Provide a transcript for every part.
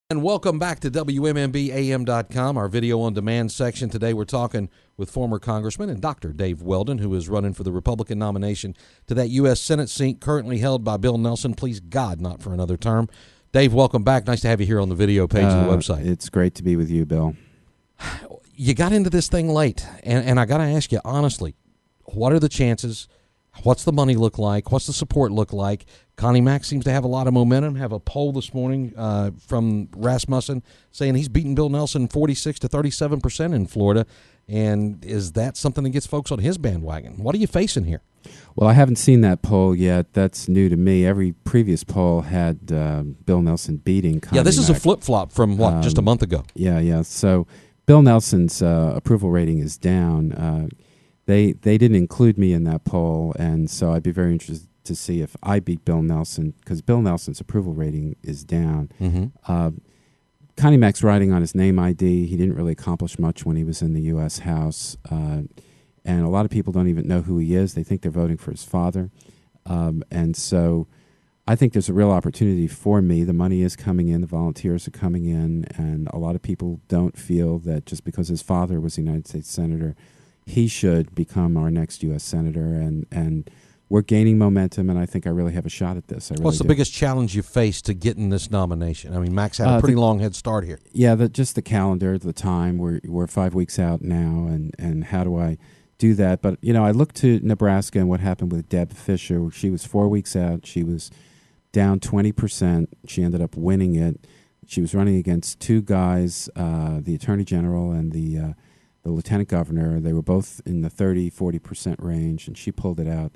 And welcome back to WMMB our video on demand section. Today we're talking with former Congressman and Dr. Dave Weldon, who is running for the Republican nomination to that U.S. Senate seat currently held by Bill Nelson. Please God, not for another term. Dave, welcome back. Nice to have you here on the video page of the website. It's great to be with you, Bill. You got into this thing late, and I got to ask you honestly, what are the chances? What's the money look like? What's the support look like? Connie Mack seems to have a lot of momentum. Have a poll this morning from Rasmussen saying he's beaten Bill Nelson 46 to 37% in Florida. And is that something that gets folks on his bandwagon? What are you facing here? Well, I haven't seen that poll yet. That's new to me. Every previous poll had Bill Nelson beating Connie Yeah, this is Mack. a flip-flop from, just a month ago? Yeah. So Bill Nelson's approval rating is down. They didn't include me in that poll, and so I'd be very interested to see if I beat Bill Nelson, because Bill Nelson's approval rating is down. Mm-hmm. Connie Mack's riding on his name ID. He didn't really accomplish much when he was in the U.S. House, and a lot of people don't even know who he is. They think they're voting for his father, and so I think there's a real opportunity for me. The money is coming in, the volunteers are coming in, and a lot of people don't feel that just because his father was a United States Senator, he should become our next U.S. Senator, and we're gaining momentum, and I think I really have a shot at this. What's the biggest challenge you face to getting this nomination? I mean, Max had a pretty long head start here. Yeah, just the calendar, the time. We're 5 weeks out now, and how do I do that? But, I looked to Nebraska and what happened with Deb Fischer. She was 4 weeks out. She was down 20%. She ended up winning it. She was running against two guys, the Attorney General and the lieutenant governor. They were both in the 30-40% range, and she pulled it out.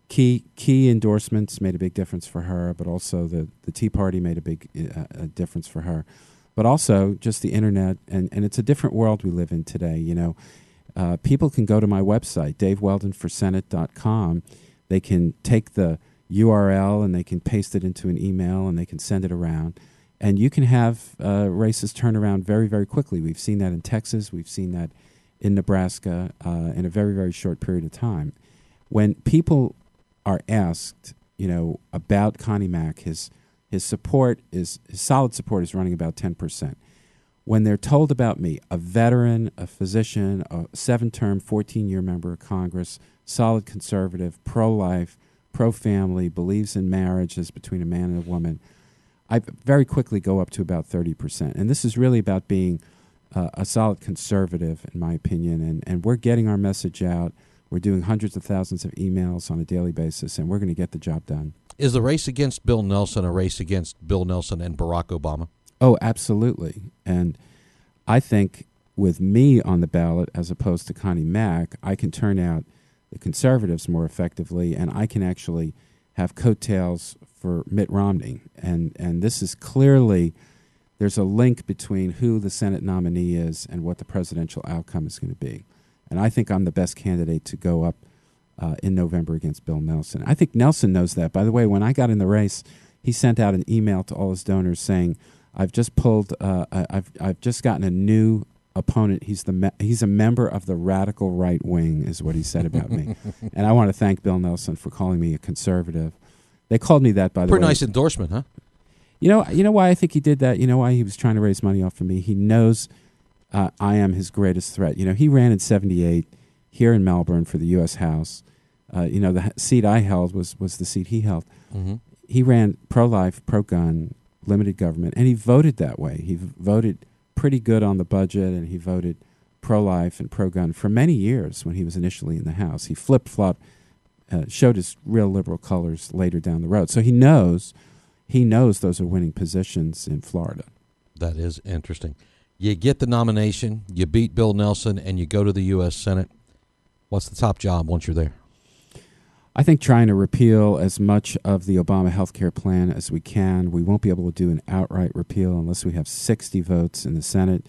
Key endorsements made a big difference for her, but also the Tea Party made a big difference for her. But also just the internet, and it's a different world we live in today. People can go to my website, daveweldonforsenate.com. They can take the URL and they can paste it into an email and they can send it around. And you can have races turn around very, very quickly. We've seen that in Texas. We've seen that in Nebraska in a very, very short period of time. When people are asked, about Connie Mack, his support his solid support is running about 10%. When they're told about me, a veteran, a physician, a 7-term, 14-year member of Congress, solid conservative, pro-life, pro-family, believes in marriage as between a man and a woman, I very quickly go up to about 30%. And this is really about being a solid conservative, in my opinion. And we're getting our message out. We're doing hundreds of thousands of emails on a daily basis, and we're going to get the job done. Is the race against Bill Nelson a race against Bill Nelson and Barack Obama? Oh, absolutely. And I think with me on the ballot as opposed to Connie Mack, I can turn out the conservatives more effectively, and I can actually have coattails for Mitt Romney. And this is clearly, there's a link between who the Senate nominee is and what the presidential outcome is going to be. And I think I'm the best candidate to go up in November against Bill Nelson. I think Nelson knows that. By the way, when I got in the race, he sent out an email to all his donors saying, I've just gotten a new opponent. He's a member of the radical right wing, is what he said about me. And I want to thank Bill Nelson for calling me a conservative. They called me that, by the way. Pretty nice endorsement, huh? You know why I think he did that? You know why he was trying to raise money off of me? He knows I am his greatest threat. He ran in 78 here in Melbourne for the U.S. House. The seat I held was the seat he held. Mm-hmm. He ran pro-life, pro-gun, limited government, and he voted that way. He voted pretty good on the budget, and he voted pro-life and pro-gun for many years when he was initially in the House. He flip-flopped, showed his real liberal colors later down the road. So he knows those are winning positions in Florida. That is interesting. You get the nomination, you beat Bill Nelson, and you go to the U.S. Senate. What's the top job once you're there? I think trying to repeal as much of the Obama health care plan as we can. We won't be able to do an outright repeal unless we have 60 votes in the Senate.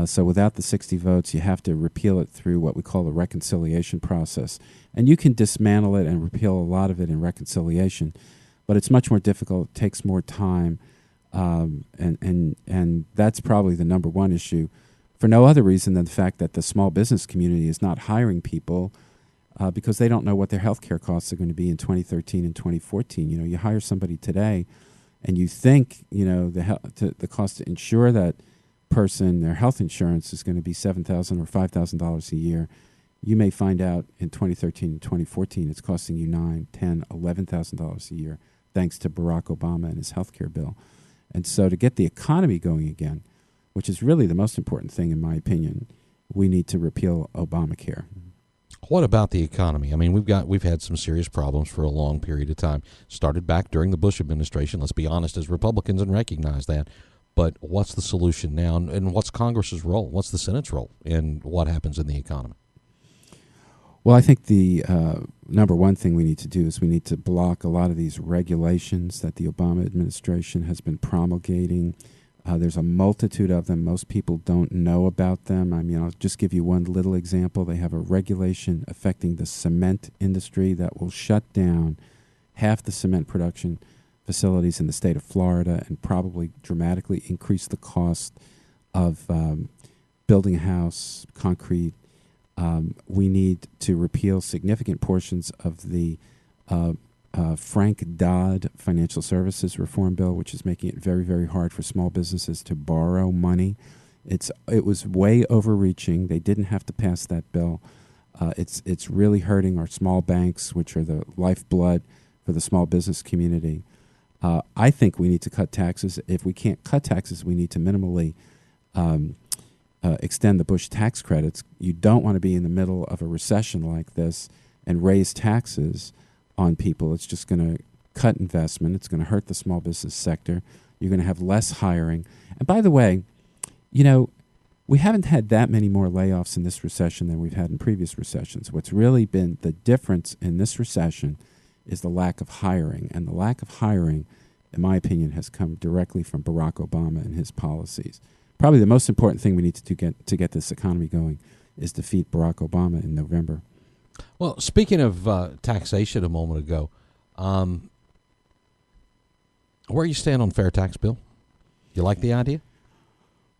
So without the 60 votes, you have to repeal it through what we call the reconciliation process. And you can dismantle it and repeal a lot of it in reconciliation, but it's much more difficult. It takes more time, and that's probably the number one issue, for no other reason than the fact that the small business community is not hiring people because they don't know what their health care costs are going to be in 2013 and 2014. You hire somebody today, and you think, the cost to insure that person, their health insurance, is going to be $7,000 or $5,000 a year, you may find out in 2013 and 2014 it's costing you $9,000, $10,000, $11,000 a year, thanks to Barack Obama and his health care bill. And so to get the economy going again, which is really the most important thing in my opinion, we need to repeal Obamacare. What about the economy? I mean, we've had some serious problems for a long period of time. Started back during the Bush administration, let's be honest, as Republicans, and recognize that. But what's the solution now, and what's Congress's role? What's the Senate's role in what happens in the economy? Well, I think the number one thing we need to do is we need to block a lot of these regulations that the Obama administration has been promulgating. There's a multitude of them. Most people don't know about them. I mean, I'll just give you one little example. They have a regulation affecting the cement industry that will shut down half the cement production facilities in the state of Florida and probably dramatically increase the cost of building a house, concrete. We need to repeal significant portions of the Frank Dodd Financial Services Reform Bill, which is making it very, very hard for small businesses to borrow money. It was way overreaching. They didn't have to pass that bill. It's really hurting our small banks, which are the lifeblood for the small business community. I think we need to cut taxes. If we can't cut taxes, we need to minimally extend the Bush tax credits. You don't want to be in the middle of a recession like this and raise taxes on people. It's just going to cut investment. It's going to hurt the small business sector. You're going to have less hiring. And by the way, we haven't had that many more layoffs in this recession than we've had in previous recessions. What's really been the difference in this recession is the lack of hiring. And the lack of hiring, in my opinion, has come directly from Barack Obama and his policies. Probably the most important thing we need to get this economy going is defeat Barack Obama in November. Well, speaking of taxation a moment ago, where you stand on fair tax bill? You like the idea?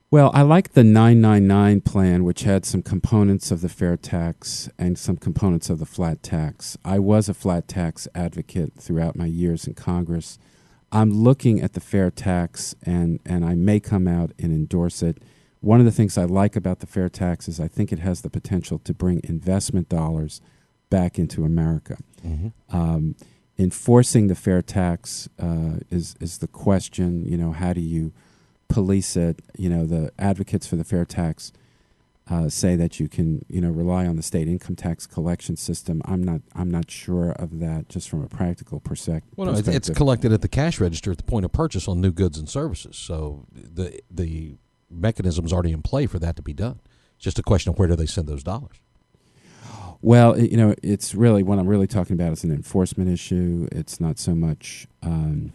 Well, I like the 999 plan, which had some components of the fair tax and some components of the flat tax. I was a flat tax advocate throughout my years in Congress. I'm looking at the fair tax, and I may come out and endorse it. One of the things I like about the fair tax is I think it has the potential to bring investment dollars back into America. Mm-hmm. Enforcing the fair tax is the question. How do you police it? The advocates for the fair tax say that you can, rely on the state income tax collection system. I'm not sure of that, just from a practical perspective. Well, no, it's collected at the cash register at the point of purchase on new goods and services. So the mechanism's already in play for that to be done. It's just a question of where do they send those dollars. Well, it's really what I'm really talking about is an enforcement issue. It's not so much, how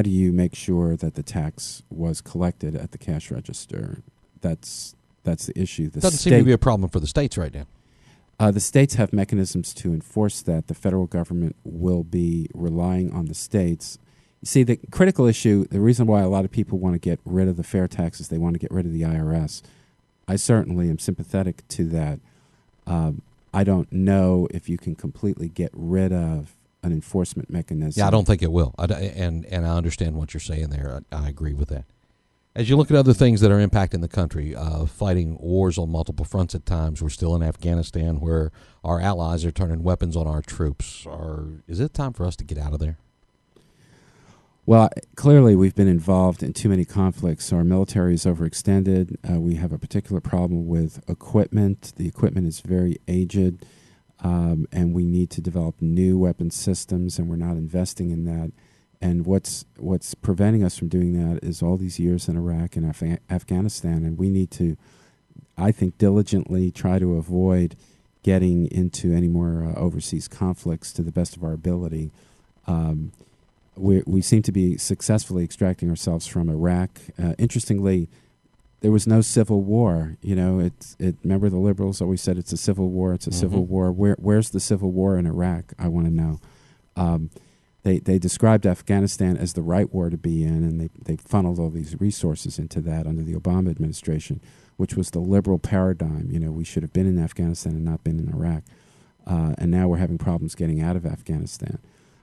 do you make sure that the tax was collected at the cash register? That's the issue. Doesn't seem to be a problem for the states right now. The states have mechanisms to enforce that. The federal government will be relying on the states. You see, the critical issue, the reason why a lot of people want to get rid of the fair tax is they want to get rid of the IRS. I certainly am sympathetic to that. I don't know if you can completely get rid of an enforcement mechanism. Yeah, I don't think it will. And I understand what you're saying there. I agree with that. As you look at other things that are impacting the country, fighting wars on multiple fronts at times, we're still in Afghanistan where our allies are turning weapons on our troops. Is it time for us to get out of there? Well, clearly we've been involved in too many conflicts. Our military is overextended. We have a particular problem with equipment. The equipment is very aged, and we need to develop new weapon systems, and we're not investing in that. And what's preventing us from doing that is all these years in Iraq and Afghanistan, and we need to, I think, diligently try to avoid getting into any more overseas conflicts to the best of our ability. We seem to be successfully extracting ourselves from Iraq. Interestingly, there was no civil war. Remember the liberals always said it's a civil war. It's a civil war. Where's the civil war in Iraq? I want to know. They described Afghanistan as the right war to be in, and they funneled all these resources into that under the Obama administration, which was the liberal paradigm. We should have been in Afghanistan and not been in Iraq. And now we're having problems getting out of Afghanistan.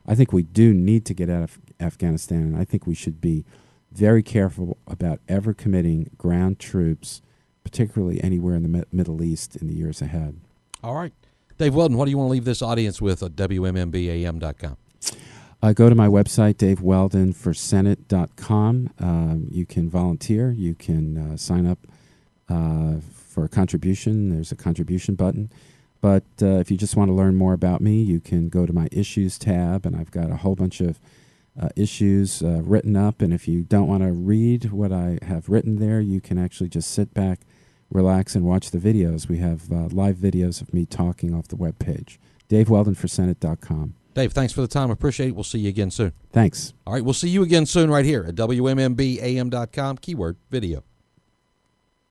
I think we do need to get out of Afghanistan, and I think we should be very careful about ever committing ground troops, particularly anywhere in the Middle East in the years ahead. All right. Dave Weldon, what do you want to leave this audience with at WMMBAM.com? Go to my website, daveweldonforsenate.com. You can volunteer. You can sign up for a contribution. There's a contribution button. But if you just want to learn more about me, you can go to my Issues tab, and I've got a whole bunch of issues written up. And if you don't want to read what I have written there, you can actually just sit back, relax, and watch the videos. We have live videos of me talking off the webpage. DaveWeldonforsenate.com. Dave, thanks for the time. Appreciate it. We'll see you again soon. Thanks. All right, we'll see you again soon right here at WMMBAM.com, keyword video.